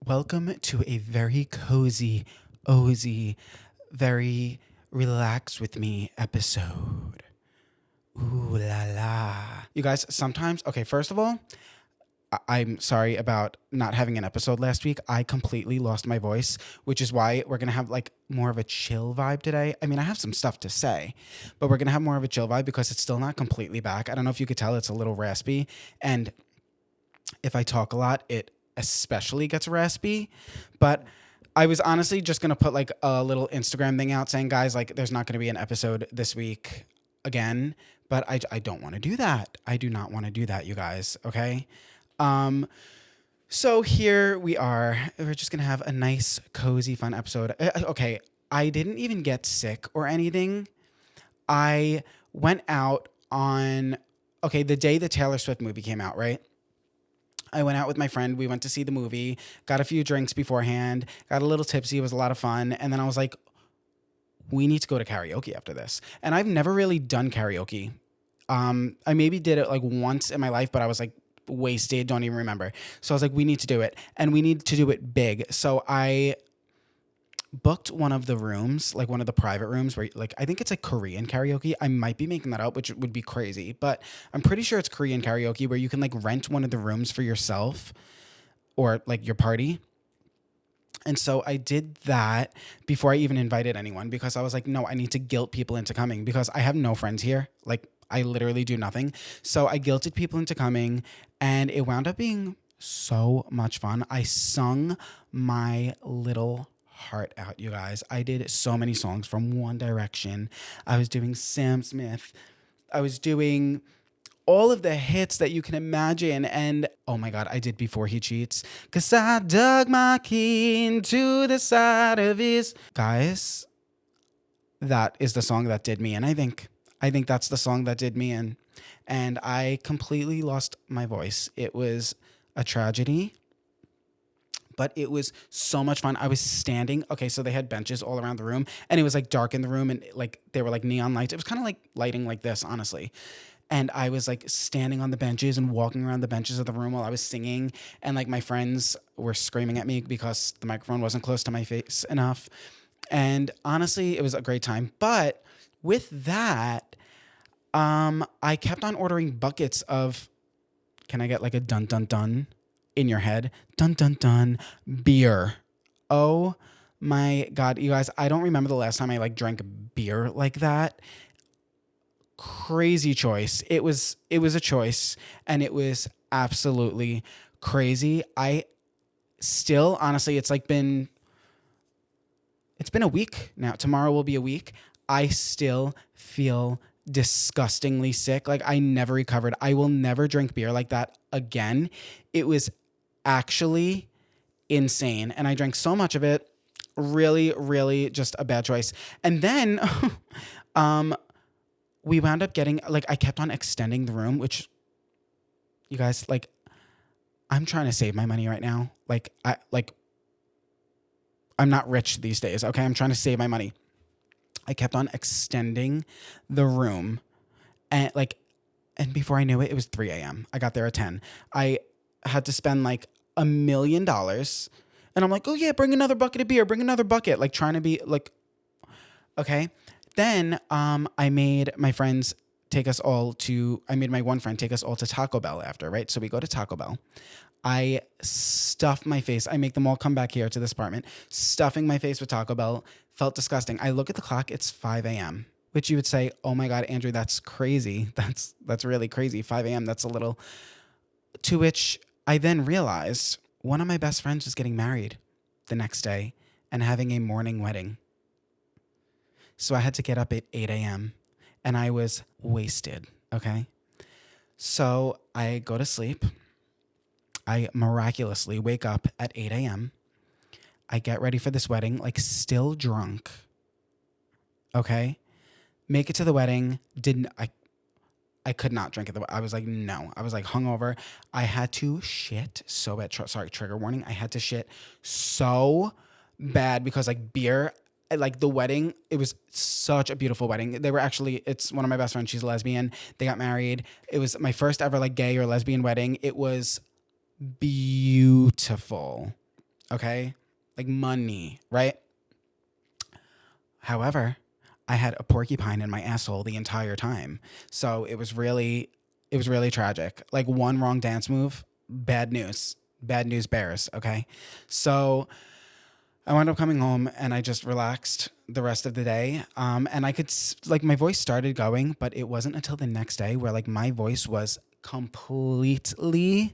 Welcome to a very cozy, ozy, very relax with me episode. Ooh la la. You guys, sometimes, okay, first of all, I'm sorry about not having an episode last week. I completely lost my voice, which is why we're going to have like more of a chill vibe today. I mean, I have some stuff to say, but we're going to have more of a chill vibe because it's still not completely back. I don't know if you could tell, it's a little raspy. And if I talk a lot, it especially gets raspy. But I was honestly just going to put like a little Instagram thing out saying, guys, like there's not going to be an episode this week again. But I don't want to do that. I do not want to do that, you guys. Okay. So here we are. We're just going to have a nice, cozy, fun episode. Okay. I didn't even get sick or anything. I went out on, okay, the day the Taylor Swift movie came out, right? I went out with my friend. We went to see the movie, got a few drinks beforehand, got a little tipsy. It was a lot of fun. And then I was like, we need to go to karaoke after this. And I've never really done karaoke. I maybe did it like once in my life, but I was like wasted, don't even remember. So I was like, we need to do it. And we need to do it big. So I booked one of the rooms, like one of the private rooms where like, I think it's like Korean karaoke. I might be making that up, which would be crazy, but I'm pretty sure it's Korean karaoke where you can like rent one of the rooms for yourself or like your party. And so I did that before I even invited anyone because I was like, no, I need to guilt people into coming because I have no friends here. Like I literally do nothing. So I guilted people into coming and it wound up being so much fun. I sung my little heart out, you guys. I did so many songs from One Direction. I was doing Sam Smith. I was doing all of the hits that you can imagine. And oh my God, I did Before He Cheats. 'Cause I dug my key into the side of his. Guys, that is the song that did me in, I think. I think that's the song that did me in. And I completely lost my voice. It was a tragedy. But it was so much fun. I was standing. Okay, so they had benches all around the room, and it was like dark in the room, and like they were like neon lights. It was kind of like lighting like this, honestly. And I was like standing on the benches and walking around the benches of the room while I was singing, and like my friends were screaming at me because the microphone wasn't close to my face enough. And honestly, it was a great time. But with that, I kept on ordering buckets of. Can I get like a dun dun dun? In your head, dun dun dun, beer. Oh my God, you guys, I don't remember the last time I like drank beer like that. Crazy choice. It was a choice and it was absolutely crazy. I still, honestly, it's been a week now. Tomorrow will be a week. I still feel disgustingly sick. Like I never recovered. I will never drink beer like that again. It was actually insane. And I drank so much of it. Really, really just a bad choice. And then we wound up getting, like, I kept on extending the room, which you guys, like, I'm trying to save my money right now. I'm not rich these days. Okay. I'm trying to save my money. I kept on extending the room and before I knew it, it was 3 a.m. I got there at 10. I had to spend like $1 million. And I'm like, oh yeah, bring another bucket of beer, bring another bucket. Like trying to be like, okay. Then I made my one friend take us all to Taco Bell after, right? So we go to Taco Bell. I stuff my face. I make them all come back here to this apartment. Stuffing my face with Taco Bell felt disgusting. I look at the clock, it's 5 a.m., which you would say, oh my God, Andrew, that's crazy. That's really crazy. 5 a.m., that's a little. To which I then realized one of my best friends was getting married the next day and having a morning wedding. So I had to get up at 8 a.m. and I was wasted, okay? So I go to sleep. I miraculously wake up at 8 a.m. I get ready for this wedding, like still drunk, okay? Make it to the wedding. I could not drink at the. I was like, no. I was like hungover. I had to shit so bad. Sorry, trigger warning. I had to shit so bad because like beer. Like the wedding, it was such a beautiful wedding. It's one of my best friends. She's a lesbian. They got married. It was my first ever like gay or lesbian wedding. It was beautiful. okay? Like money, right? However, I had a porcupine in my asshole the entire time. So it was really tragic. Like one wrong dance move, bad news. Bad news bears, okay? So I wound up coming home and I just relaxed the rest of the day. And I could, like, my voice started going, but it wasn't until the next day where, like, my voice was completely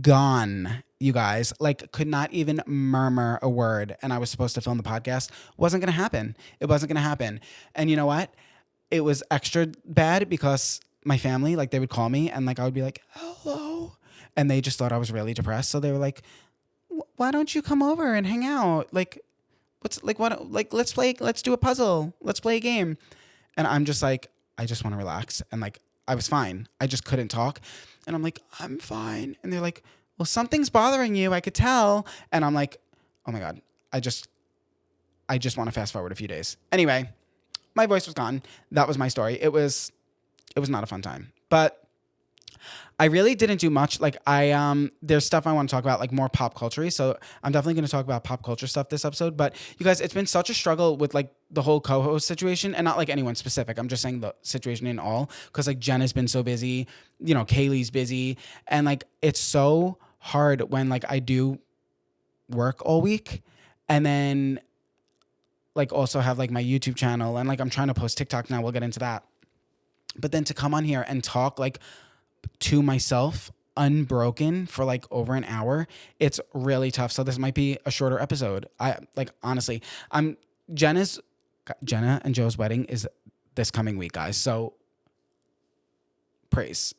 gone, you guys. Like, could not even murmur a word. And I was supposed to film the podcast. Wasn't going to happen. It wasn't going to happen. And you know what? It was extra bad because my family, like, they would call me and, like, I would be like, hello. And they just thought I was really depressed. So they were like, why don't you come over and hang out? Like, let's do a puzzle. Let's play a game. And I'm just like, I just want to relax. And like, I was fine. I just couldn't talk. And I'm like, I'm fine. And they're like, well, something's bothering you. I could tell. And I'm like, oh my God, I just want to fast forward a few days. Anyway, my voice was gone. That was my story. It was not a fun time, but I really didn't do much. Like there's stuff I want to talk about, like more pop culture. So I'm definitely going to talk about pop culture stuff this episode. But you guys, it's been such a struggle with like the whole co-host situation, and not like anyone specific. I'm just saying the situation in all, because like Jen has been so busy, you know, Kaylee's busy, and like it's so hard when like I do work all week, and then like also have like my YouTube channel, and like I'm trying to post TikTok now. We'll get into that. But then to come on here and talk like to myself unbroken for like over an hour, it's really tough. So this might be a shorter episode. I like, honestly, Jenna and Joe's wedding is this coming week, guys. So praise.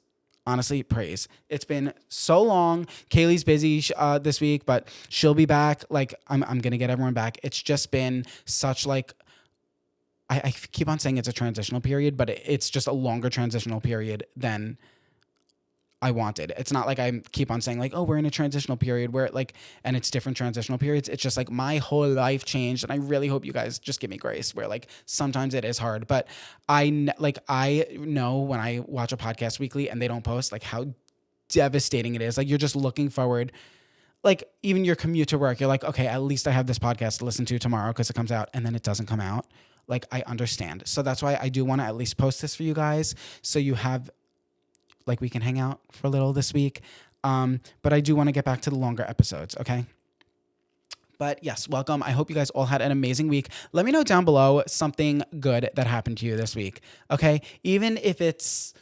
Honestly, praise. It's been so long. Kaylee's busy this week, but she'll be back. Like I'm going to get everyone back. It's just been such like, I keep on saying it's a transitional period, but it's just a longer transitional period than I wanted. It's not like I keep on saying like, oh, we're in a transitional period where like, and it's different transitional periods. It's just like my whole life changed. And I really hope you guys just give me grace where like sometimes it is hard, but I know when I watch a podcast weekly and they don't post, like how devastating it is. Like you're just looking forward, like even your commute to work, you're like, okay, at least I have this podcast to listen to tomorrow because it comes out, and then it doesn't come out. Like I understand. So that's why I do want to at least post this for you guys. So you have, like, we can hang out for a little this week. But I do want to get back to the longer episodes. Okay. But yes, welcome. I hope you guys all had an amazing week. Let me know down below something good that happened to you this week. Okay. Even if it's,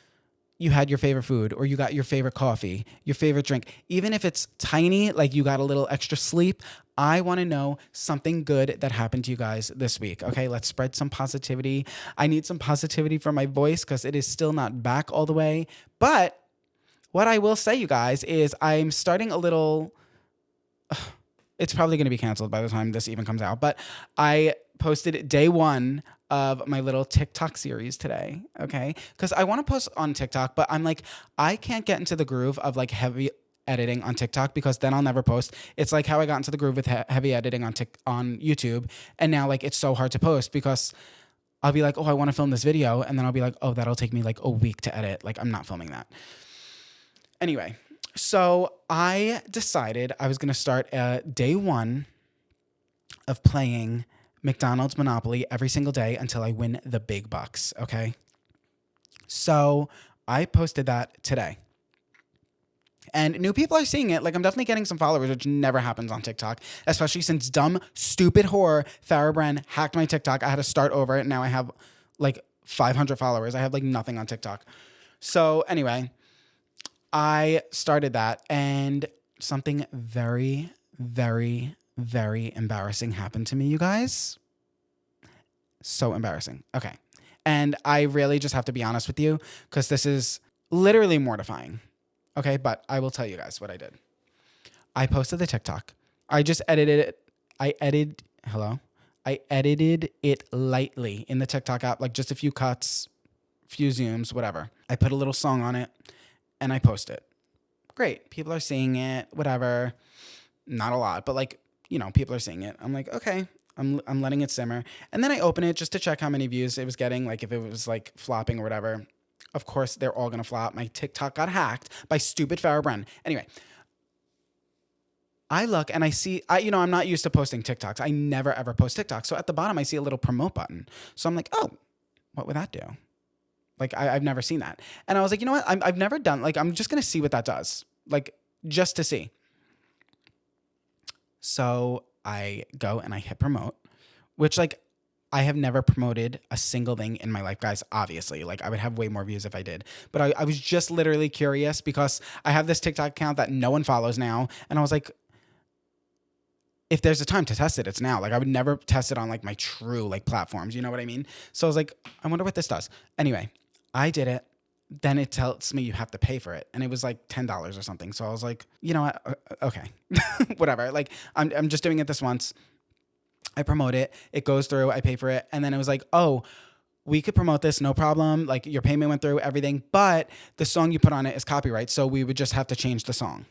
you had your favorite food, or you got your favorite coffee, your favorite drink, even if it's tiny, like you got a little extra sleep, I want to know something good that happened to you guys this week. Okay, let's spread some positivity. I need some positivity for my voice because it is still not back all the way. But what I will say, you guys, is I'm starting a little... It's probably going to be canceled by the time this even comes out, but I posted day one of my little TikTok series today, okay? Because I want to post on TikTok, but I'm like, I can't get into the groove of like heavy editing on TikTok because then I'll never post. It's like how I got into the groove with heavy editing on YouTube, and now like it's so hard to post because I'll be like, oh, I want to film this video, and then I'll be like, oh, that'll take me like a week to edit. Like I'm not filming that. Anyway, so I decided I was going to start day one of playing McDonald's Monopoly every single day until I win the big bucks, okay? So I posted that today. And new people are seeing it. Like, I'm definitely getting some followers, which never happens on TikTok, especially since dumb, stupid whore Farrah Bren hacked my TikTok. I had to start over, and now I have like 500 followers. I have like nothing on TikTok. So anyway, I started that, and something very, very, very embarrassing happened to me, you guys. So embarrassing. Okay. And I really just have to be honest with you because this is literally mortifying. Okay. But I will tell you guys what I did. I posted the TikTok. I just edited it. I edited it lightly in the TikTok app, like just a few cuts, few zooms, whatever. I put a little song on it and I post it. Great. People are seeing it, whatever. Not a lot, but like, you know, people are seeing it. I'm like, okay, I'm letting it simmer. And then I open it just to check how many views it was getting, like if it was like flopping or whatever. Of course, they're all going to flop. My TikTok got hacked by stupid Farrah Bren. Anyway, I look and I see, I'm not used to posting TikToks. I never ever post TikToks. So at the bottom, I see a little promote button. So I'm like, oh, what would that do? Like, I've never seen that. And I was like, you know what? I've never done, like, I'm just going to see what that does. Like, just to see. So I go and I hit promote, which, like, I have never promoted a single thing in my life, guys, obviously. Like, I would have way more views if I did. But I was just literally curious because I have this TikTok account that no one follows now. And I was like, if there's a time to test it, it's now. Like, I would never test it on, like, my true, like, platforms. You know what I mean? So I was like, I wonder what this does. Anyway, I did it. Then it tells me you have to pay for it. And it was like $10 or something. So I was like, you know what? Okay, whatever. Like, I'm just doing it this once. I promote it. It goes through. I pay for it. And then it was like, oh, we could promote this. No problem. Like, your payment went through, everything. But the song you put on it is copyright. So we would just have to change the song.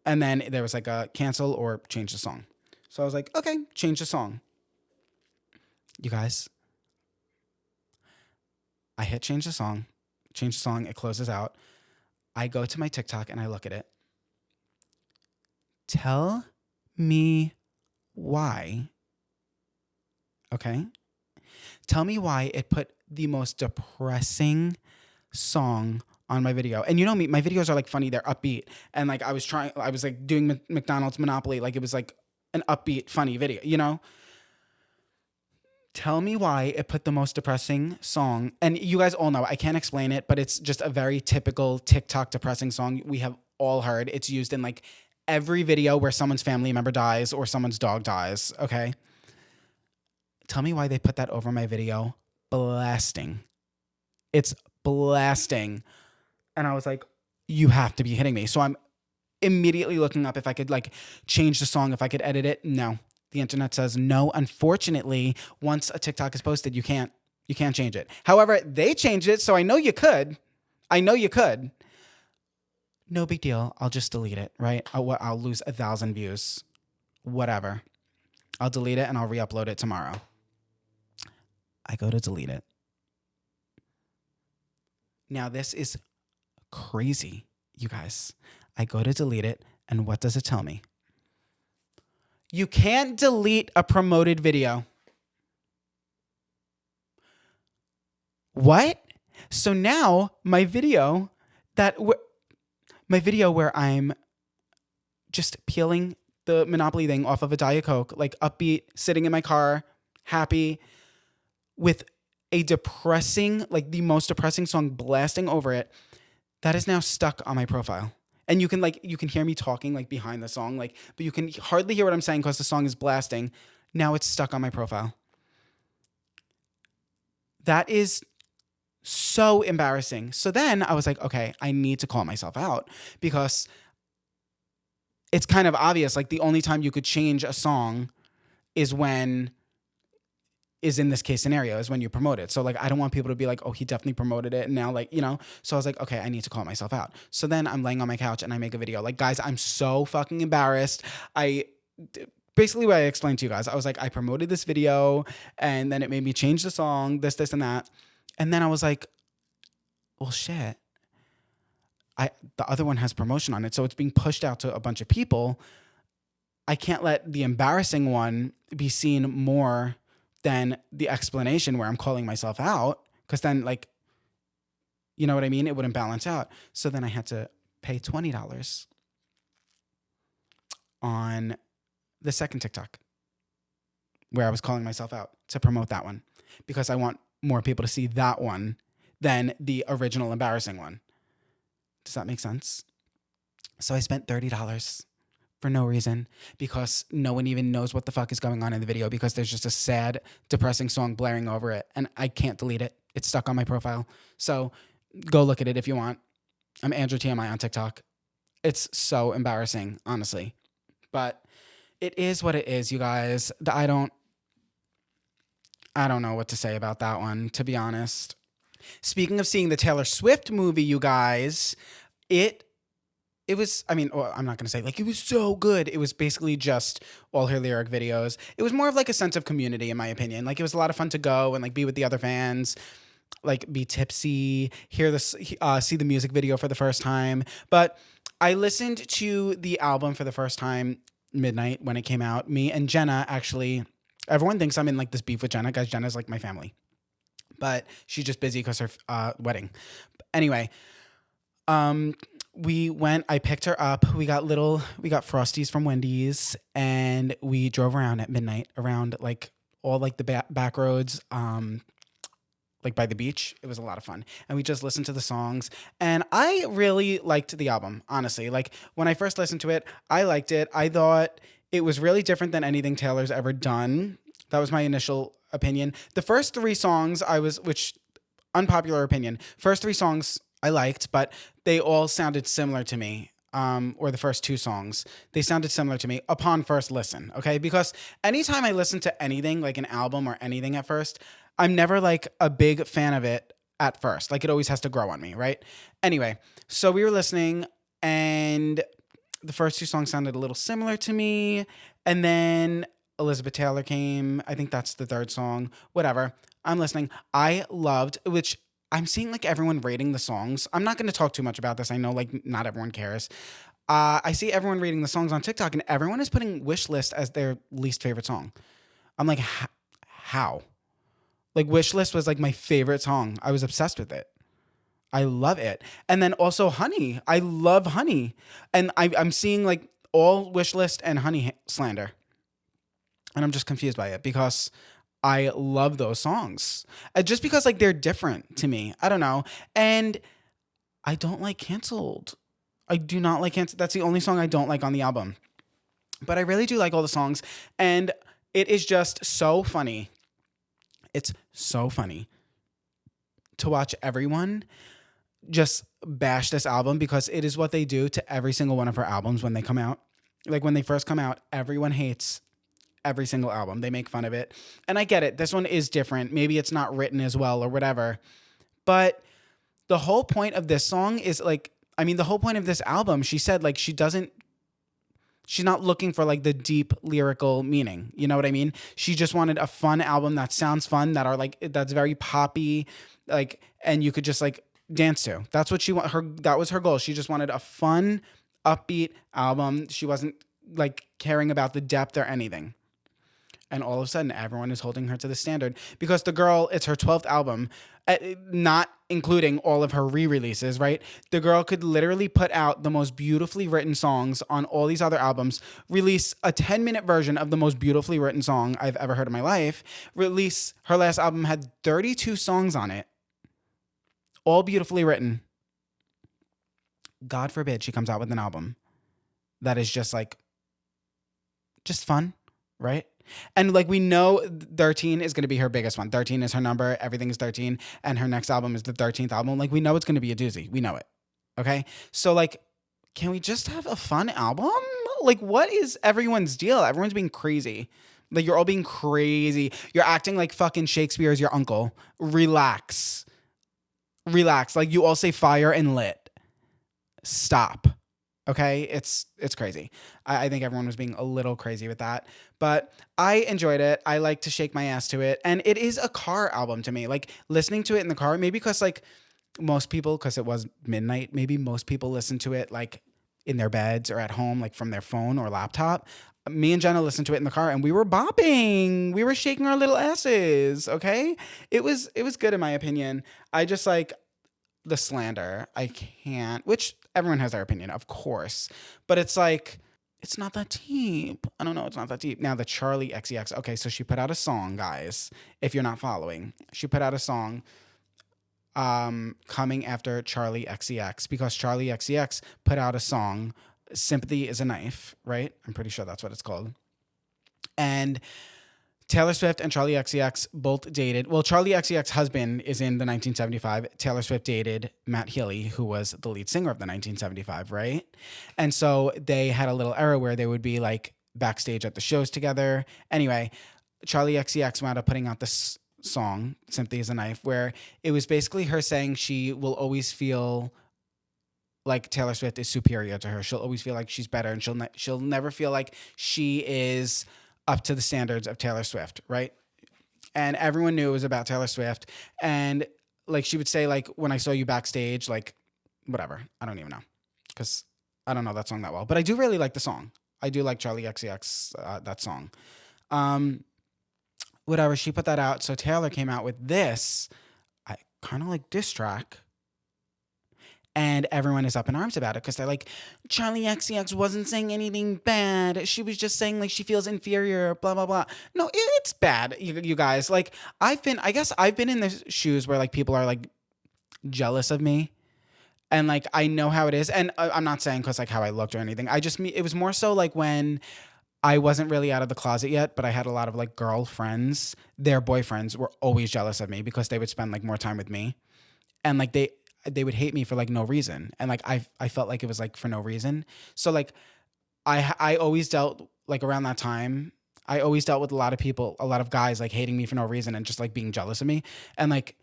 And then there was like a cancel or change the song. So I was like, okay, change the song. You guys, I hit change the song. Change the song. It closes out. I go to my TikTok and I look at it. Tell me why. Okay? Tell me why it put the most depressing song on my video. And you know me, my videos are like funny, they're upbeat. And like I was like doing McDonald's Monopoly, like it was like an upbeat, funny video, you know? Tell me why it put the most depressing song. And you guys all know, I can't explain it, but it's just a very typical TikTok depressing song we have all heard. It's used in like every video where someone's family member dies or someone's dog dies, okay? Tell me why they put that over my video. Blasting. It's blasting. And I was like, you have to be hitting me. So I'm immediately looking up if I could like change the song, if I could edit it. No. The internet says no. Unfortunately, once a TikTok is posted, you can't change it. However, they changed it, so I know you could. No big deal. I'll just delete it, right? I'll lose 1,000 views. Whatever. I'll delete it and I'll re-upload it tomorrow. I go to delete it. Now this is crazy, you guys. I go to delete it, and what does it tell me? You can't delete a promoted video. What? So now my video where I'm just peeling the Monopoly thing off of a Diet Coke, like upbeat, sitting in my car, happy, with a depressing, like the most depressing song blasting over it, that is now stuck on my profile. And you can hear me talking like behind the song, like, but you can hardly hear what I'm saying because the song is blasting. Now it's stuck on my profile. That is so embarrassing. So then I was like, okay, I need to call myself out because it's kind of obvious. Like the only time you could change a song is in this case scenario is when you promote it. So like, I don't want people to be like, oh, he definitely promoted it. And now like, you know, so I was like, okay, I need to call myself out. So then I'm laying on my couch and I make a video like, guys, I'm so fucking embarrassed. Basically what I explained to you guys, I was like, I promoted this video and then it made me change the song, this, and that. And then I was like, well, shit. The other one has promotion on it. So it's being pushed out to a bunch of people. I can't let the embarrassing one be seen more than the explanation where I'm calling myself out, because then, like, you know what I mean? It wouldn't balance out. So then I had to pay $20 on the second TikTok where I was calling myself out to promote that one, because I want more people to see that one than the original embarrassing one. Does that make sense? So I spent $30 for no reason, because no one even knows what the fuck is going on in the video, because there's just a sad, depressing song blaring over it and I can't delete it. It's stuck on my profile. So go look at it if you want. I'm Andrew TMI on TikTok. It's so embarrassing, honestly. But it is what it is, you guys. I don't know what to say about that one, to be honest. Speaking of seeing the Taylor Swift movie, you guys, it was, I mean, I'm not going to say like it was so good. It was basically just all her lyric videos. It was more of like a sense of community, in my opinion. Like it was a lot of fun to go and like be with the other fans, like be tipsy, hear this, see the music video for the first time. But I listened to the album for the first time midnight when it came out. Me and Jenna actually, everyone thinks I'm in like this beef with Jenna. Guys, Jenna's like my family, but she's just busy because her wedding. Anyway, um, I picked her up. We got Frosties from Wendy's, and we drove around at midnight around like all like the back roads, like by the beach. It was a lot of fun. And we just listened to the songs. And I really liked the album, honestly. Like when I first listened to it, I liked it. I thought it was really different than anything Taylor's ever done. That was my initial opinion. The first three songs which unpopular opinion, first three songs I liked, but they all sounded similar to me. Or the first two songs, they sounded similar to me upon first listen. Okay. Because anytime I listen to anything, like an album or anything at first, I'm never like a big fan of it at first. Like it always has to grow on me. Right. Anyway, so we were listening and the first two songs sounded a little similar to me. And then Elizabeth Taylor came. I think that's the third song. Whatever. I'm listening. I loved, which I'm seeing like everyone rating the songs. I'm not going to talk too much about this. I know like not everyone cares. I see everyone rating the songs on TikTok and everyone is putting Wish List as their least favorite song. I'm like, how? Like Wish List was like my favorite song. I was obsessed with it. I love it. And then also Honey. I love Honey. And I'm seeing like all Wish List and Honey slander. And I'm just confused by it because I love those songs. Just because like they're different to me. I don't know. And I don't like Canceled. I do not like Canceled. That's the only song I don't like on the album. But I really do like all the songs. And it is just so funny. It's so funny to watch everyone just bash this album because it is what they do to every single one of her albums when they come out. Like when they first come out, everyone hates every single album. They make fun of it. And I get it. This one is different. Maybe it's not written as well or whatever. But the whole point of this song is like, I mean, the whole point of this album, she said like she's not looking for like the deep lyrical meaning. You know what I mean? She just wanted a fun album that sounds fun, that's very poppy, like, and you could just like dance to. That's what that was her goal. She just wanted a fun, upbeat album. She wasn't like caring about the depth or anything. And all of a sudden, everyone is holding her to the standard because the girl, it's her 12th album, not including all of her re-releases, right? The girl could literally put out the most beautifully written songs on all these other albums, release a 10-minute version of the most beautifully written song I've ever heard in my life, her last album had 32 songs on it, all beautifully written. God forbid she comes out with an album that is just fun, right? And like we know 13 is going to be her biggest one. 13 is her number. Everything is 13. And her next album is the 13th album. Like we know it's going to be a doozy. We know it. Okay. So like, can we just have a fun album? Like what is everyone's deal? Everyone's being crazy. Like you're all being crazy. You're acting like fucking Shakespeare is your uncle. Relax. Like you all say fire and lit. Stop. Okay, it's crazy. I think everyone was being a little crazy with that, but I enjoyed it. I like to shake my ass to it, and it is a car album to me. Like listening to it in the car, maybe because like most people, because it was midnight, maybe most people listen to it like in their beds or at home, like from their phone or laptop. Me and Jenna listened to it in the car, and we were bopping. We were shaking our little asses. Okay, it was good in my opinion. I just like the slander. I can't, which everyone has their opinion, of course, but it's like, it's not that deep. I don't know. It's not that deep. Now the Charlie XCX. Okay. So she put out a song, guys, if you're not following, she put out a song, coming after Charlie XCX because Charlie XCX put out a song, Sympathy is a Knife, right? I'm pretty sure that's what it's called. And Taylor Swift and Charlie XCX both dated. Well, Charlie XCX's husband is in the 1975. Taylor Swift dated Matt Healy, who was the lead singer of the 1975, right? And so they had a little era where they would be like backstage at the shows together. Anyway, Charlie XCX wound up putting out this song, Sympathy is a Knife, where it was basically her saying she will always feel like Taylor Swift is superior to her. She'll always feel like she's better, and she'll never feel like she is up to the standards of Taylor Swift, right? And everyone knew it was about Taylor Swift. And like she would say, like, when I saw you backstage, like, whatever. I don't even know. Because I don't know that song that well, but I do really like the song. I do like Charlie XCX, that song. Um, Whatever. She put that out. So Taylor came out with this, I kind of like diss track, and everyone is up in arms about it because they're like, Charlie XCX wasn't saying anything bad. She was just saying like she feels inferior, blah blah blah. No, it's bad, you guys. Like I guess I've been in the shoes where like people are like jealous of me, and like I know how it is. And I'm not saying because like how I looked or anything. It was more so like when I wasn't really out of the closet yet, but I had a lot of like girlfriends. Their boyfriends were always jealous of me because they would spend like more time with me, and like they would hate me for like no reason, and like I felt like it was like for no reason. So like I always dealt like around that time. I always dealt with a lot of people, a lot of guys like hating me for no reason and just like being jealous of me, and like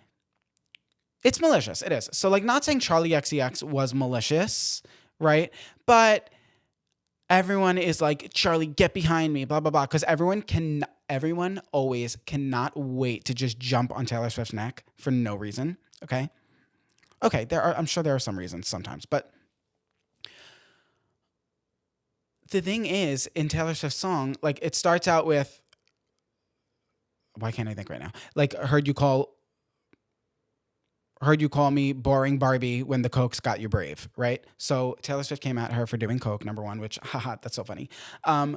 it's malicious. It is. So like not saying Charlie XCX was malicious, right? But everyone is like, Charlie, get behind me, blah blah blah, because everyone always cannot wait to just jump on Taylor Swift's neck for no reason. Okay, I'm sure there are some reasons sometimes, but the thing is, in Taylor Swift's song, like it starts out with, why can't I think right now? Like heard you call me boring Barbie when the Coke's got you brave, right? So Taylor Swift came at her for doing Coke, number one, which haha, that's so funny. And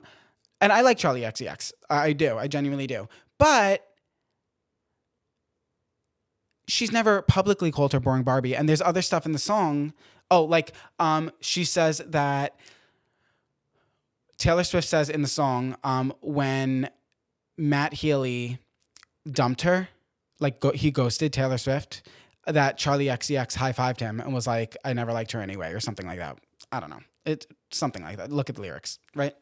I like Charlie XCX. I do. I genuinely do. But she's never publicly called her boring Barbie. And there's other stuff in the song. Oh, like she says that Taylor Swift says in the song when Matt Healy dumped her, like he ghosted Taylor Swift, that Charlie XCX high-fived him and was like, I never liked her anyway, or something like that. I don't know. It's something like that. Look at the lyrics, right?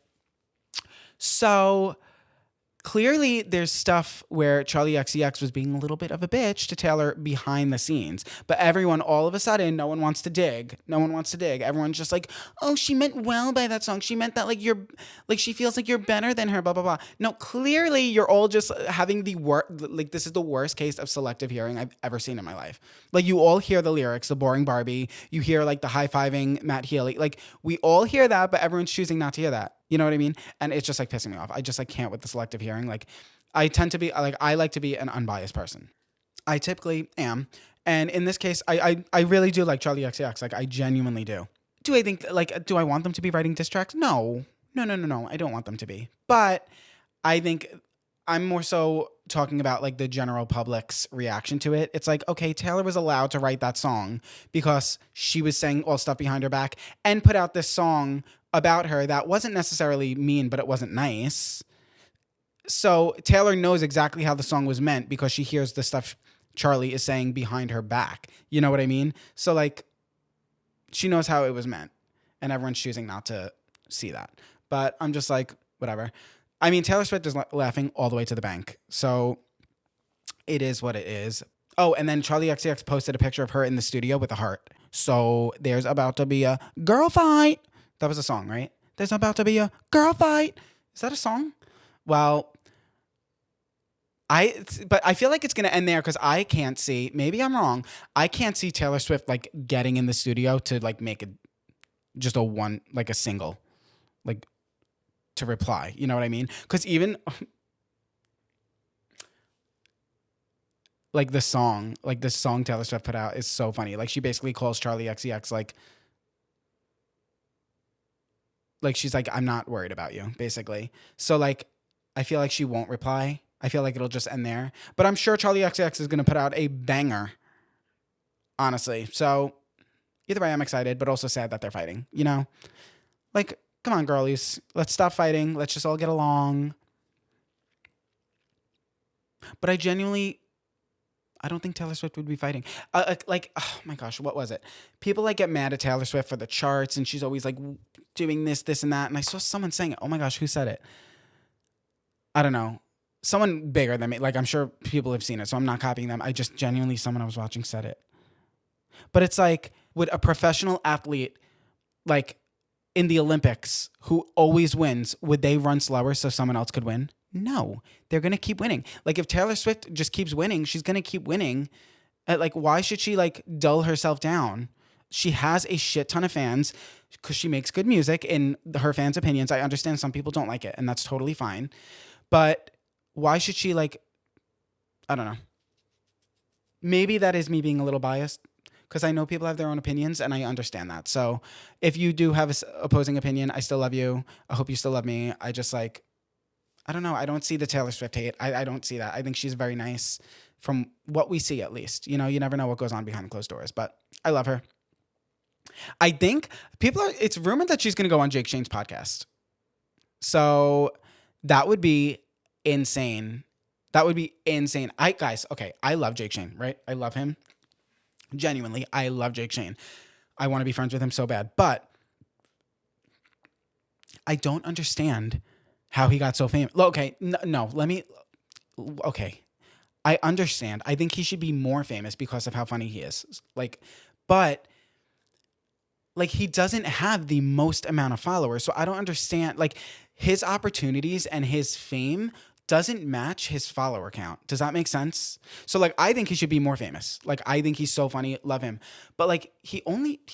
So clearly there's stuff where Charlie XCX was being a little bit of a bitch to Taylor behind the scenes. But everyone, all of a sudden, no one wants to dig. Everyone's just like, oh, she meant well by that song. She meant that she feels like you're better than her, blah, blah, blah. No, clearly you're all just having this is the worst case of selective hearing I've ever seen in my life. Like you all hear the lyrics, the boring Barbie. You hear like the high-fiving Matt Healy. Like we all hear that, but everyone's choosing not to hear that. You know what I mean? And it's just like pissing me off. I just like can't with the selective hearing. Like I tend to be like, I like to be an unbiased person. I typically am. And in this case, I really do like Charlie XCX. Like I genuinely do. Do I want them to be writing diss tracks? No. I don't want them to be. But I think I'm more so talking about like the general public's reaction to it. It's like, okay, Taylor was allowed to write that song because she was saying all stuff behind her back and put out this song about her that wasn't necessarily mean, but it wasn't nice. So Taylor knows exactly how the song was meant because she hears the stuff Charlie is saying behind her back. You know what I mean? So like, she knows how it was meant, and everyone's choosing not to see that. But I'm just like, whatever. I mean, Taylor Swift is laughing all the way to the bank. So it is what it is. Oh, and then Charlie XCX posted a picture of her in the studio with a heart. So there's about to be a girl fight. That was a song, right? There's about to be a girl fight. Is that a song? Well, but I feel like it's going to end there because I can't see, maybe I'm wrong, I can't see Taylor Swift like getting in the studio to like make a single, like to reply. You know what I mean? Because even like this song Taylor Swift put out is so funny. Like she basically calls Charlie XCX like she's like, I'm not worried about you, basically. So like, I feel like she won't reply. I feel like it'll just end there. But I'm sure Charlie XCX is going to put out a banger, honestly. So either way, I'm excited, but also sad that they're fighting, you know? Like, come on, girlies. Let's stop fighting. Let's just all get along. But I don't think Taylor Swift would be fighting. Like, oh my gosh, what was it? People like get mad at Taylor Swift for the charts, and she's always like doing this, and that. And I saw someone saying it. Oh my gosh, who said it? I don't know. Someone bigger than me. Like, I'm sure people have seen it, so I'm not copying them. I just genuinely, someone I was watching said it. But it's like, would a professional athlete, like in the Olympics, who always wins, would they run slower so someone else could win? No, they're going to keep winning. Like if Taylor Swift just keeps winning, she's going to keep winning. Like, why should she like dull herself down? she has a shit ton of fans because she makes good music in her fans' opinions. I understand some people don't like it, and that's totally fine. But why should she like? I don't know. Maybe that is me being a little biased because I know people have their own opinions and I understand that. So if you do have an opposing opinion, I still love you. I hope you still love me. I just like, I don't know. I don't see the Taylor Swift hate. I don't see that. I think she's very nice from what we see, at least. You know, you never know what goes on behind closed doors, but I love her. I think it's rumored that she's going to go on Jake Shane's podcast. So that would be insane. That would be insane. Okay, I love Jake Shane, right? I love him. Genuinely, I love Jake Shane. I want to be friends with him so bad. But I don't understand how he got so famous. Okay, no, let me... Okay, I understand. I think he should be more famous because of how funny he is. But he doesn't have the most amount of followers. So I don't understand. His opportunities and his fame doesn't match his follower count. Does that make sense? So I think he should be more famous. I think he's so funny, love him. But he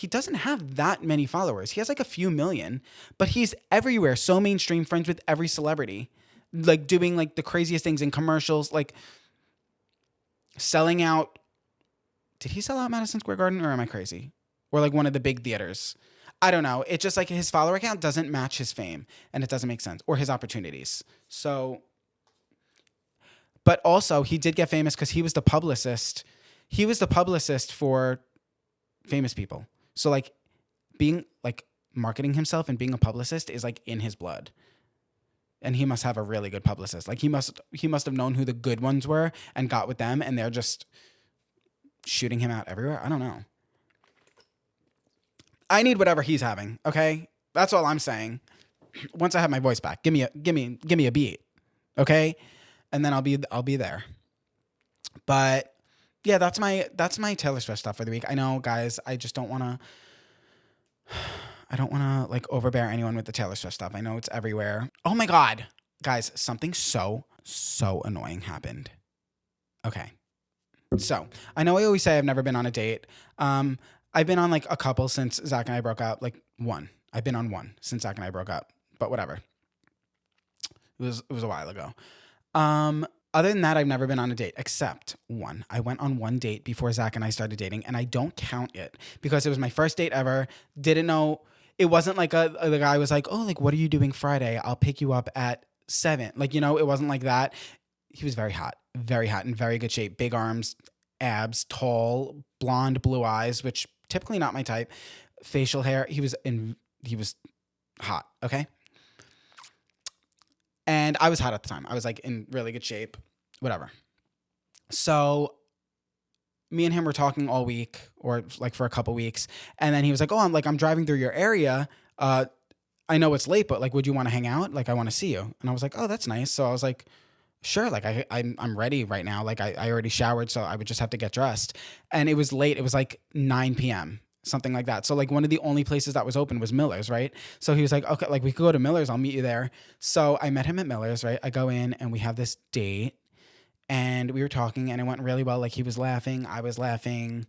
doesn't have that many followers. He has a few million, but he's everywhere, so mainstream, friends with every celebrity, doing the craziest things in commercials, selling out. Did he sell out Madison Square Garden, or am I crazy? Or one of the big theaters? I don't know. It's just his follower count doesn't match his fame, and it doesn't make sense, or his opportunities. So... But also, he did get famous because he was the publicist. He was the publicist for famous people. So, being, marketing himself and being a publicist is, in his blood. And he must have a really good publicist. He must have known who the good ones were and got with them, and they're just shooting him out everywhere. I don't know. I need whatever he's having, okay? That's all I'm saying. Once I have my voice back, give me a beat, okay? And then I'll be there. But yeah, that's my Taylor Swift stuff for the week. I know, guys, I don't want to overbear anyone with the Taylor Swift stuff. I know it's everywhere. Oh my God, guys, something so annoying happened. Okay. So I know I always say I've never been on a date. I've been on a couple since Zach and I broke up. One. I've been on one since Zach and I broke up, but whatever. It was a while ago. Other than that, I've never been on a date except one. I went on one date before Zach and I started dating, and I don't count it because it was my first date ever. Didn't know. It wasn't the guy was oh, what are you doing Friday? I'll pick you up at 7. It wasn't like that. He was very hot, in very good shape, big arms, abs, tall, blonde, blue eyes, which typically not my type, facial hair. He was hot. Okay. And I was hot at the time. I was in really good shape, whatever. So me and him were talking all week, or for a couple weeks. And then he was oh, I'm driving through your area. I know it's late, but would you want to hang out? I want to see you. And I was oh, that's nice. So I was sure. I'm ready right now. I already showered, so I would just have to get dressed. And it was late. It was 9 p.m. Something like that. So one of the only places that was open was Miller's, right? So he was okay, we could go to Miller's. I'll meet you there. So I met him at Miller's, right? I go in and we have this date and we were talking and it went really well. He was laughing. I was laughing.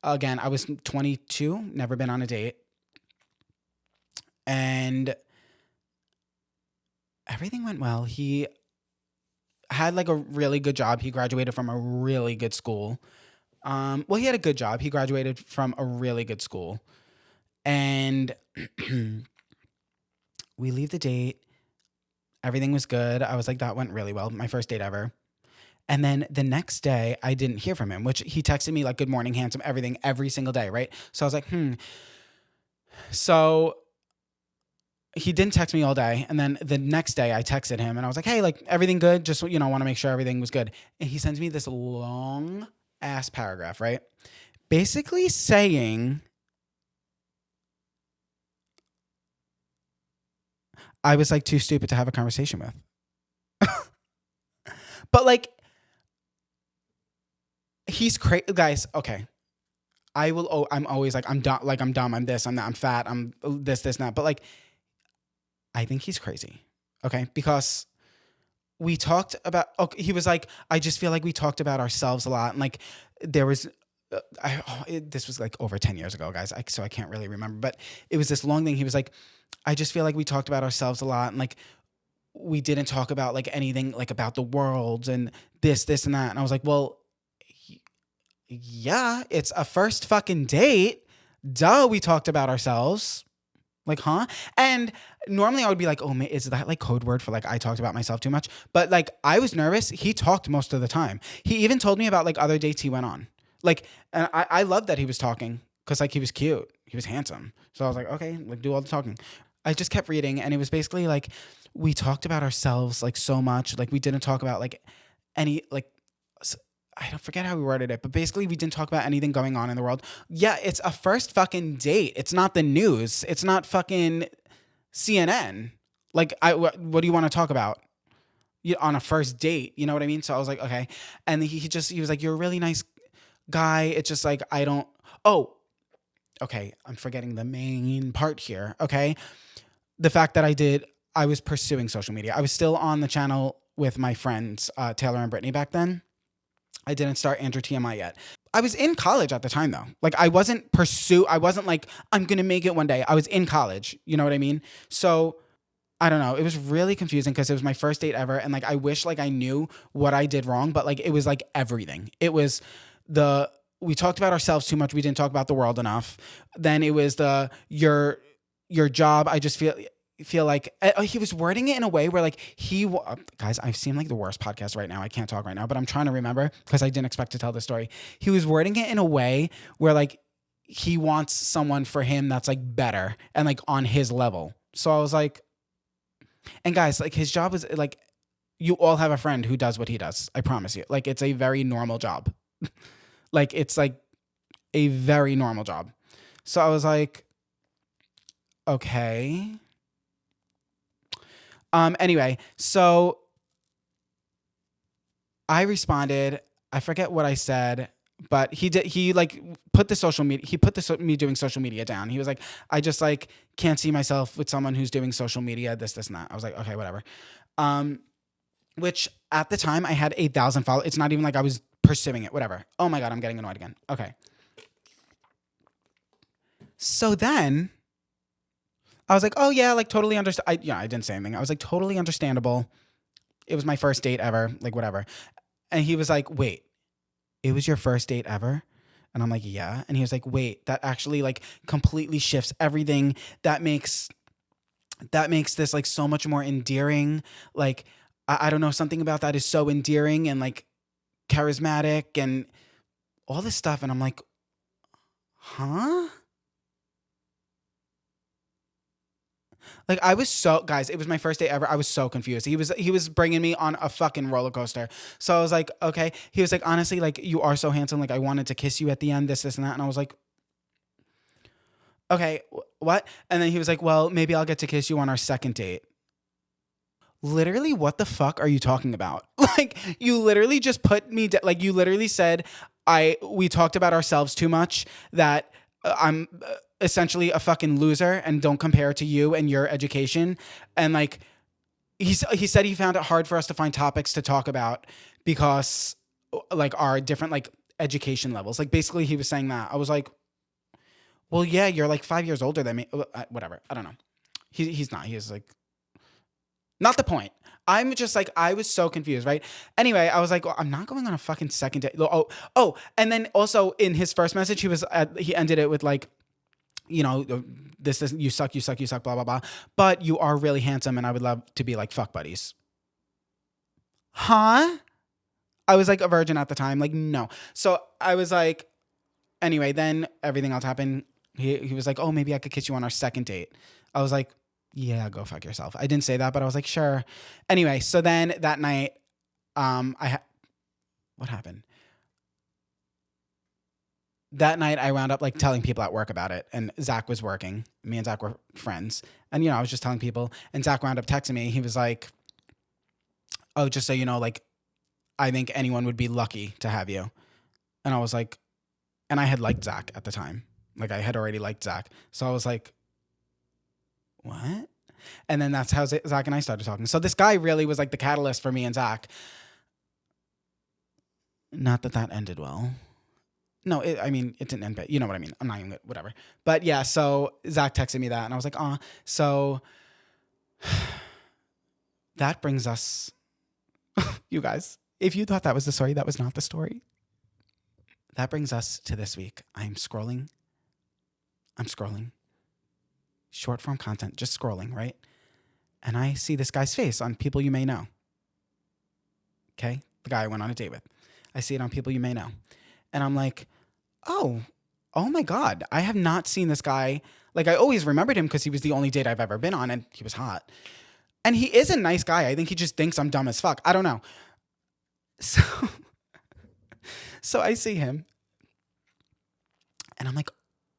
Again, I was 22, never been on a date. And everything went well. He had a really good job. He graduated from a really good school. Well, he had a good job. He graduated from a really good school. And we leave the date. Everything was good. I was that went really well. My first date ever. And then the next day, I didn't hear from him, which he texted me good morning, handsome, everything, every single day, right? So I was So he didn't text me all day. And then the next day, I texted him and I was hey, everything good? Just, want to make sure everything was good. And he sends me this long ass paragraph, right? Basically saying I was too stupid to have a conversation with. But he's crazy, guys. Okay. I'm always I'm dumb, I'm dumb, I'm this, I'm that, I'm fat, I'm this, and that. But I think he's crazy. Okay. Because we talked about, he was I just feel we talked about ourselves a lot. And there was this was like over 10 years ago, guys. So I can't really remember, but it was this long thing. He was like, I just feel like we talked about ourselves a lot, and like we didn't talk about like anything like about the world and this and that. And I was like, well, yeah, it's a first fucking date. Duh, we talked about ourselves. Like, huh? And normally I would be like, oh, is that like code word for like I talked about myself too much? But like I was nervous. He talked most of the time. He even told me about like other dates he went on. Like, and I loved that he was talking because like he was cute. He was handsome. So I was like, okay, like do all the talking. I just kept reading and it was basically like we talked about ourselves like so much. Like we didn't talk about like any like I don't forget how we worded it, but basically we didn't talk about anything going on in the world. Yeah, it's a first fucking date. It's not the news. It's not fucking CNN. Like, what do you want to talk about on a first date? You know what I mean? So I was like, okay. And he was like, you're a really nice guy. It's just like, I don't, oh, okay. I'm forgetting the main part here. Okay. The fact that I was pursuing social media. I was still on the channel with my friends, Taylor and Brittany back then. I didn't start Andrew TMI yet. I was in college at the time though. Like I wasn't like, I'm going to make it one day. I was in college. You know what I mean? So I don't know. It was really confusing because it was my first date ever. And like, I wish like I knew what I did wrong, but like, it was like everything. It was we talked about ourselves too much. We didn't talk about the world enough. Then it was your job. I just feel like he was wording it in a way where like guys, I seem like the worst podcast right now. I can't talk right now, but I'm trying to remember because I didn't expect to tell this story. He was wording it in a way where like he wants someone for him that's like better and like on his level. So I was like, and guys, like his job is like, you all have a friend who does what he does. I promise you. Like it's a very normal job. Like it's like a very normal job. So I was like, okay. Anyway, so I responded. I forget what I said, but he like put the social media. He put me doing social media down. He was like, I just like can't see myself with someone who's doing social media. This and that. I was like, okay, whatever. Which at the time I had 8,000 followers. It's not even like I was pursuing it. Whatever. Oh my god, I'm getting annoyed again. Okay. So then I was like, oh yeah, like totally understand. I didn't say anything. I was like, totally understandable. It was my first date ever, like whatever. And he was like, wait, it was your first date ever? And I'm like, yeah. And he was like, wait, that actually like completely shifts everything. That makes this like so much more endearing. Like, I don't know, something about that is so endearing and like charismatic and all this stuff. And I'm like, huh? Like I was guys, it was my first day ever. I was so confused. He was bringing me on a fucking roller coaster. So I was like, okay. He was like, honestly, like you are so handsome. Like I wanted to kiss you at the end, this and that. And I was like, okay, what? And then he was like, well, maybe I'll get to kiss you on our second date. Literally, what the fuck are you talking about? Like you literally just put me like you literally said we talked about ourselves too much, that I'm essentially a fucking loser and don't compare to you and your education. And like he said he found it hard for us to find topics to talk about because like our different like education levels. Like basically he was saying that. I was like, well, yeah, you're like 5 years older than me. Whatever. I don't know. He's not. He's like, not the point. I'm just like, I was so confused, right? Anyway, I was like, well, I'm not going on a fucking second date. Oh, and then also in his first message, he ended it with like, you know, this is, you suck, blah, blah, blah. But you are really handsome and I would love to be like fuck buddies. Huh? I was like a virgin at the time. Like, no. So I was like, anyway, then everything else happened. He was like, oh, maybe I could kiss you on our second date. I was like, yeah, go fuck yourself. I didn't say that, but I was like, sure. Anyway, so then that night, what happened? That night I wound up like telling people at work about it, and Zach was working. Me and Zach were friends. And, you know, I was just telling people, and Zach wound up texting me. He was like, oh, just so you know, like, I think anyone would be lucky to have you. And I was like, and I had liked Zach at the time. Like I had already liked Zach. So I was like, what? And then that's how Zach and I started talking. So this guy really was like the catalyst for me and Zach. Not that ended well. No, I mean, it didn't end, but you know what I mean. I'm not even, whatever. But yeah, so Zach texted me that and I was like, so that brings us, you guys, if you thought that was the story, that was not the story. That brings us to this week. I'm scrolling. Short form content, just scrolling, right? And I see this guy's face on People You May Know. Okay? The guy I went on a date with. I see it on People You May Know. And I'm like, oh my God. I have not seen this guy. Like, I always remembered him because he was the only date I've ever been on and he was hot. And he is a nice guy. I think he just thinks I'm dumb as fuck. I don't know. So I see him and I'm like,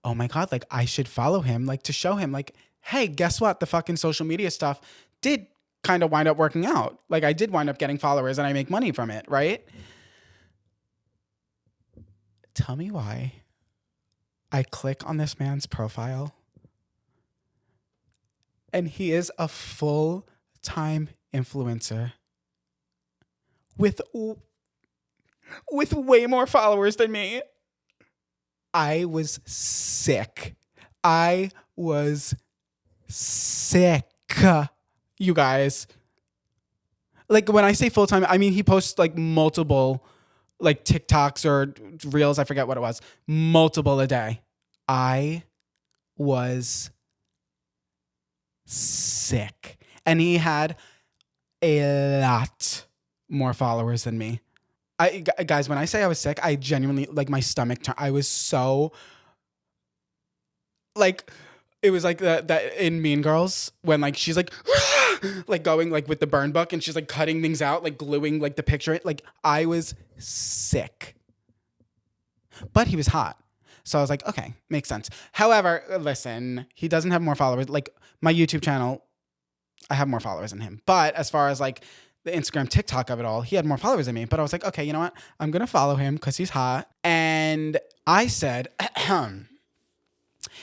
oh my God, like I should follow him, like to show him like, hey, guess what? The fucking social media stuff did kind of wind up working out. Like I did wind up getting followers and I make money from it, right? Tell me why I click on this man's profile and he is a full-time influencer with way more followers than me. I was sick. You guys. Like when I say full-time, I mean he posts like multiple like TikToks or Reels, I forget what it was, multiple a day. I was sick. And he had a lot more followers than me. Guys, when I say I was sick, I genuinely, like my stomach, I was so, like, it was like that in Mean Girls when like she's like, like going like with the burn book and she's like cutting things out, like gluing like the picture. Like I was sick, but he was hot. So I was like, okay, makes sense. However, listen, he doesn't have more followers. Like my YouTube channel, I have more followers than him. But as far as like the Instagram, TikTok of it all, he had more followers than me. But I was like, okay, you know what? I'm going to follow him because he's hot. And I said,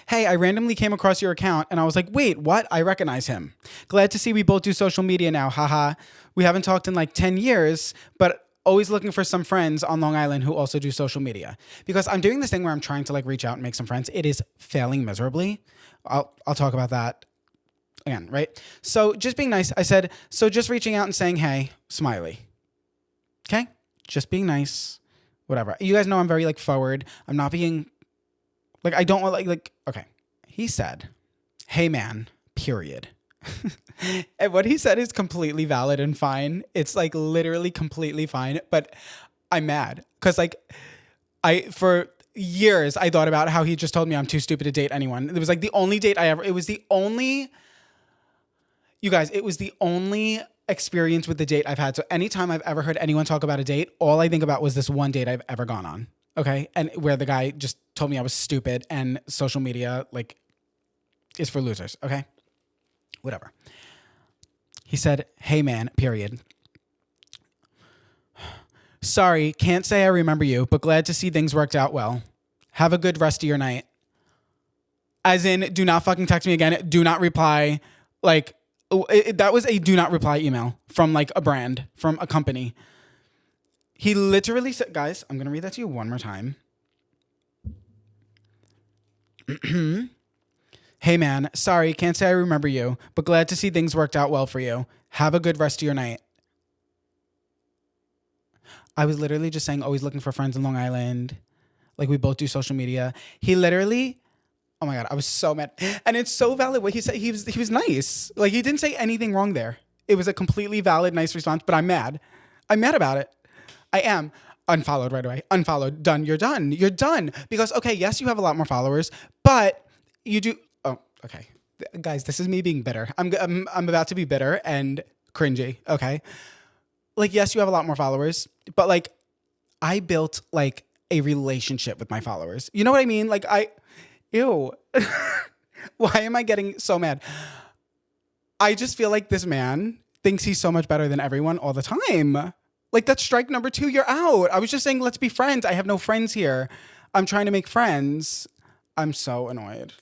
hey, I randomly came across your account. And I was like, wait, what? I recognize him. Glad to see we both do social media now. Haha. We haven't talked in like 10 years, but always looking for some friends on Long Island who also do social media. Because I'm doing this thing where I'm trying to like reach out and make some friends. It is failing miserably. I'll talk about that again, right? So just being nice. I said, so just reaching out and saying, hey, smiley. Okay? Just being nice. Whatever. You guys know I'm very like forward. I'm not being like, I don't want like, okay. He said, hey man, period. And what he said is completely valid and fine. It's like literally completely fine, but I'm mad. Cause like for years I thought about how he just told me I'm too stupid to date anyone. It was like the only date it was the only experience with the date I've had. So anytime I've ever heard anyone talk about a date, all I think about was this one date I've ever gone on. Okay. And where the guy just told me I was stupid and social media like is for losers. Okay. Whatever. He said, hey man, period. Sorry, can't say I remember you, but glad to see things worked out well. Have a good rest of your night. As in, do not fucking text me again. Do not reply. Like, that was a do not reply email from like a brand, from a company. He literally said, guys, I'm going to read that to you one more time. Hey man, sorry, can't say I remember you, but glad to see things worked out well for you. Have a good rest of your night. I was literally just saying, always looking for friends in Long Island. Like we both do social media. He literally, oh my God, I was so mad. And it's so valid what he said. He was nice. Like he didn't say anything wrong there. It was a completely valid, nice response, but I'm mad. I'm mad about it. I am. Unfollowed right away. Unfollowed. Done. You're done. You're done. Because, okay, yes, you have a lot more followers, but you do. Oh, okay. Guys, this is me being bitter. I'm about to be bitter and cringy. Okay. Like, yes, you have a lot more followers, but like I built like a relationship with my followers. You know what I mean? Like ew. Why am I getting so mad? I just feel like this man thinks he's so much better than everyone all the time. Like that's strike number 2. You're out. I was just saying, let's be friends. I have no friends here. I'm trying to make friends. I'm so annoyed.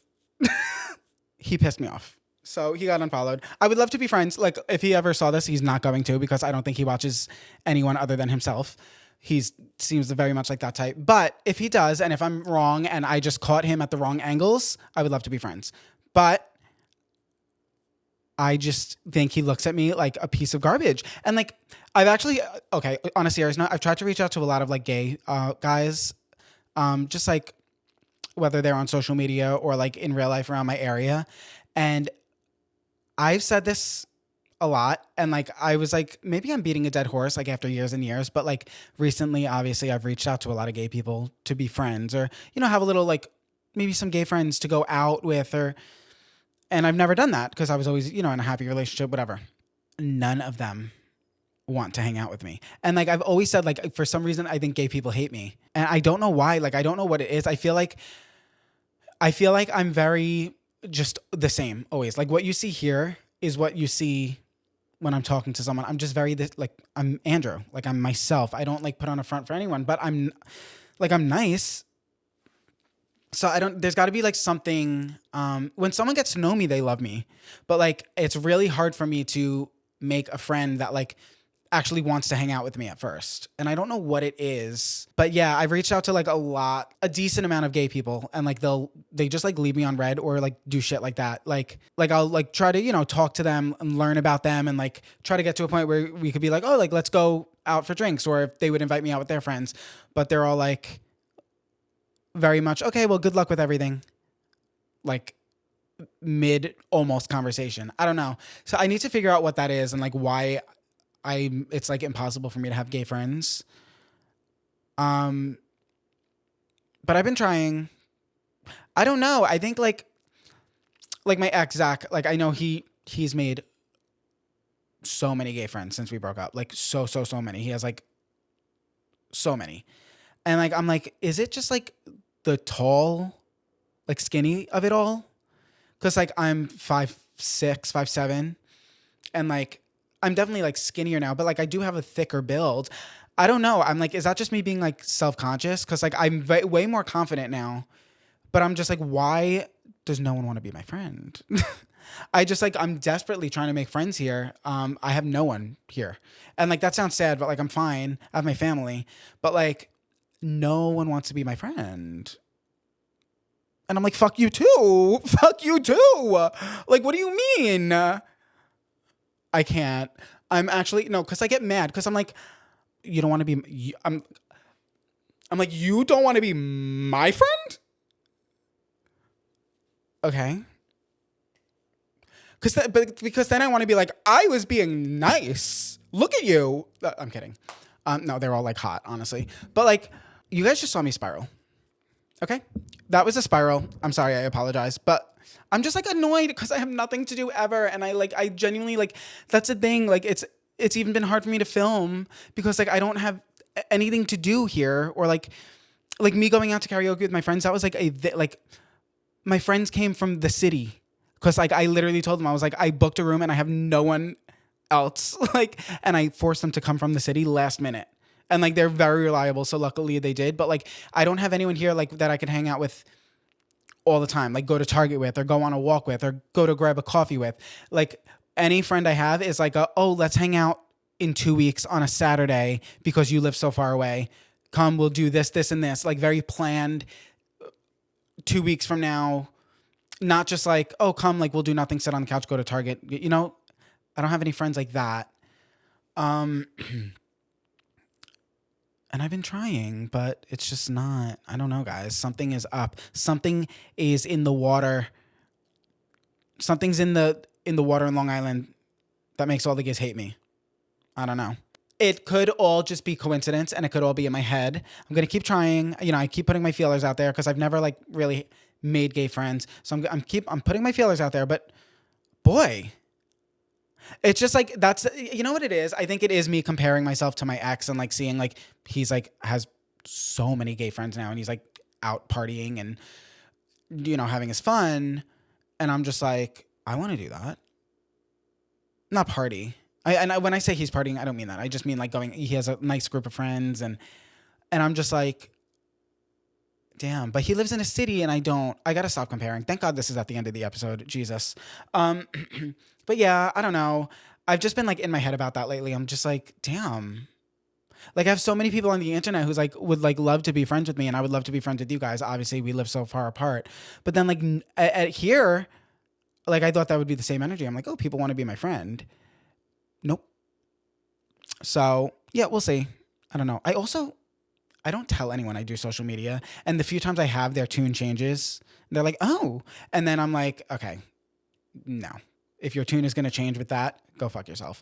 He pissed me off. So he got unfollowed. I would love to be friends. Like if he ever saw this, he's not going to because I don't think he watches anyone other than himself. He's seems very much like that type. But if he does, and if I'm wrong and I just caught him at the wrong angles, I would love to be friends. But I just think he looks at me like a piece of garbage. And like, I've actually, okay, on a serious note, I've tried to reach out to a lot of like gay guys, just like whether they're on social media or like in real life around my area. And I've said this a lot. And like, I was like, maybe I'm beating a dead horse, like after years and years. But like recently, obviously, I've reached out to a lot of gay people to be friends or, you know, have a little like maybe some gay friends to go out with and I've never done that because I was always, you know, in a happy relationship, whatever. None of them want to hang out with me. And like I've always said, like for some reason I think gay people hate me. And I don't know why. Like I don't know what it is. I feel like I'm very just the same always. Like what you see here is what you see when I'm talking to someone. I'm just very like I'm Andrew. Like I'm myself. I don't like put on a front for anyone, but I'm nice. So there's got to be like something, when someone gets to know me, they love me, but like, it's really hard for me to make a friend that like actually wants to hang out with me at first. And I don't know what it is, but yeah, I've reached out to like a decent amount of gay people and like, they just like leave me on red or like do shit like that. Like I'll like try to, you know, talk to them and learn about them and like try to get to a point where we could be like, oh, like, let's go out for drinks, or if they would invite me out with their friends, but they're all like, very much, okay, well, good luck with everything. Like mid almost conversation. I don't know. So I need to figure out what that is and like why it's like impossible for me to have gay friends. But I've been trying. I don't know. I think like my ex Zach, like I know he's made so many gay friends since we broke up. Like so many. He has like so many. And like I'm like, is it just like the tall, like skinny of it all? Cause like I'm 5'6", 5'7", and like I'm definitely like skinnier now, but like I do have a thicker build. I don't know. I'm like, is that just me being like self-conscious? Cause like I'm way more confident now, but I'm just like, why does no one want to be my friend? I just like, I'm desperately trying to make friends here. I have no one here. And like, that sounds sad, but like, I'm fine. I have my family, but like, no one wants to be my friend. And I'm like, fuck you too. Fuck you too. Like, what do you mean? I can't. I'm actually, no, because I get mad because I'm like, you don't want to be, I'm like, you don't want to be my friend? Okay. Because then I want to be like, I was being nice. Look at you. I'm kidding. No, they're all like hot, honestly. But like, you guys just saw me spiral. Okay? That was a spiral. I'm sorry, I apologize. But I'm just like annoyed because I have nothing to do ever. And I genuinely like, that's the thing. Like it's even been hard for me to film because like I don't have anything to do here, or like me going out to karaoke with my friends. That was like my friends came from the city because like I literally told them, I was like, I booked a room and I have no one else. Like, and I forced them to come from the city last minute. And like, they're very reliable. So luckily they did. But like, I don't have anyone here like that I can hang out with all the time. Like go to Target with, or go on a walk with, or go to grab a coffee with. Like any friend I have is like, oh, let's hang out in 2 weeks on a Saturday because you live so far away. Come, we'll do this, this, and this. Like very planned 2 weeks from now. Not just like, oh, come, like we'll do nothing, sit on the couch, go to Target. You know, I don't have any friends like that. And I've been trying, but it's just not. I don't know, guys. Something is up. Something is in the water. Something's in the water in Long Island that makes all the gays hate me. I don't know. It could all just be coincidence, and it could all be in my head. I'm gonna keep trying. You know, I keep putting my feelers out there because I've never like really made gay friends. So I'm putting my feelers out there. But boy, it's just like, that's, you know what it is? I think it is me comparing myself to my ex and like seeing like he's like has so many gay friends now and he's like out partying and, you know, having his fun. And I'm just like, I want to do that. Not party. When I say he's partying, I don't mean that. I just mean like he has a nice group of friends and I'm just like, damn, but he lives in a city and I don't. I got to stop comparing. Thank God this is at the end of the episode. Jesus. But yeah, I don't know. I've just been like in my head about that lately. I'm just like, damn. Like I have so many people on the internet who's like would like love to be friends with me, and I would love to be friends with you guys. Obviously, we live so far apart. But then like at here, like I thought that would be the same energy. I'm like, oh, people want to be my friend. Nope. So yeah, we'll see. I don't know. I don't tell anyone I do social media, and the few times I have, their tune changes. They're like, oh, and then I'm like, okay, no. If your tune is gonna change with that, go fuck yourself.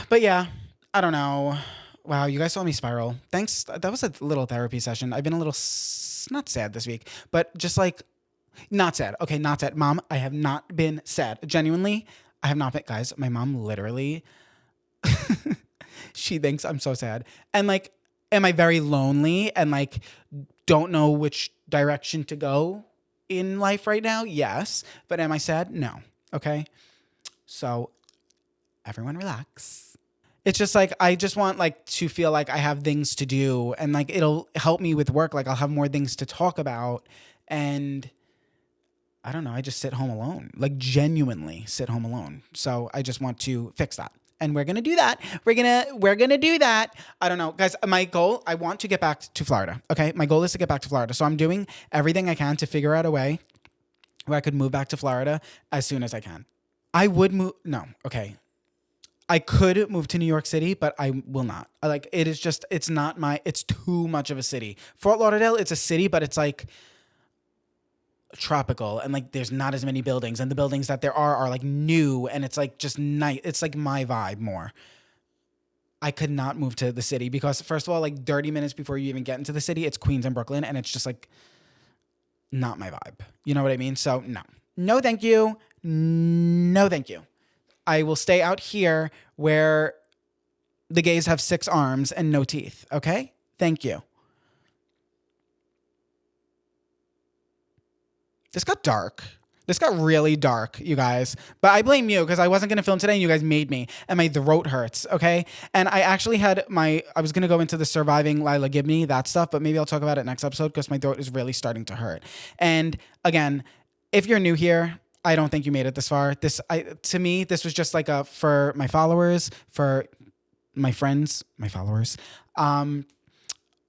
But yeah, I don't know. Wow, you guys saw me spiral. Thanks. That was a little therapy session. I've been a little not sad this week, but just like not sad. Okay, not sad. Mom, I have not been sad. Genuinely, I have not been. Guys, my mom literally, she thinks I'm so sad. And like, am I very lonely and like don't know which direction to go in life right now? Yes. But am I sad? No. Okay. So everyone relax. It's just like I just want like to feel like I have things to do, and like it'll help me with work. Like I'll have more things to talk about, and I don't know, I just sit home alone. Like genuinely sit home alone. So I just want to fix that. And we're going to do that. We're going to do that. I don't know. Guys, my goal, I want to get back to Florida. Okay? My goal is to get back to Florida. So I'm doing everything I can to figure out a way where I could move back to Florida as soon as I can. I would move. No. Okay. I could move to New York City, but I will not. Like it is just, it's not my, it's too much of a city. Fort Lauderdale, it's a city, but it's like tropical, and like there's not as many buildings, and the buildings that there are like new, and it's like just nice. It's like my vibe more. I could not move to the city because first of all, like 30 minutes before you even get into the city, it's Queens and Brooklyn, and it's just like not my vibe. You know what I mean? So no, thank you. No, thank you. I will stay out here where the gays have 6 arms and no teeth. Okay? Thank you. This got dark. This got really dark, you guys. But I blame you because I wasn't going to film today and you guys made me. And my throat hurts, okay? And I actually had I was going to go into the surviving Lila Gibney, that stuff, but maybe I'll talk about it next episode because my throat is really starting to hurt. And again, if you're new here, I don't think you made it this far. To me, this was just like for my followers, for my friends, my followers.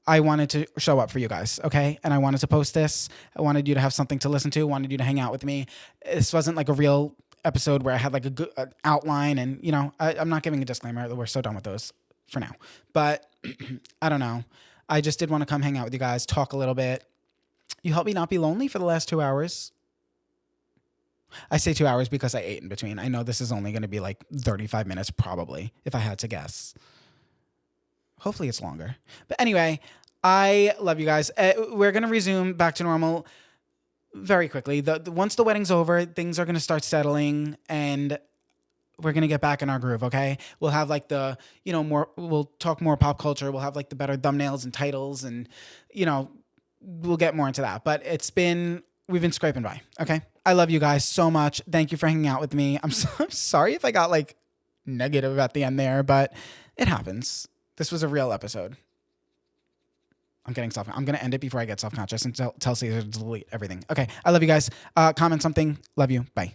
I wanted to show up for you guys, okay? And I wanted to post this. I wanted you to have something to listen to. I wanted you to hang out with me. This wasn't like a real episode where I had like a good outline, and you know, I'm not giving a disclaimer. We're so done with those for now. But I don't know. I just did want to come hang out with you guys, talk a little bit. You helped me not be lonely for the last 2 hours. I say 2 hours because I ate in between. I know this is only going to be like 35 minutes probably, if I had to guess. Hopefully it's longer. But anyway, I love you guys. We're going to resume back to normal very quickly. Once the wedding's over, things are going to start settling, and we're going to get back in our groove, okay? We'll have like we'll talk more pop culture. We'll have like the better thumbnails and titles, and, we'll get more into that. But we've been scraping by, okay? I love you guys so much. Thank you for hanging out with me. I'm sorry if I got like negative at the end there, but it happens. This was a real episode. I'm going to end it before I get self-conscious and tell Caesar to delete everything. Okay. I love you guys. Comment something. Love you. Bye.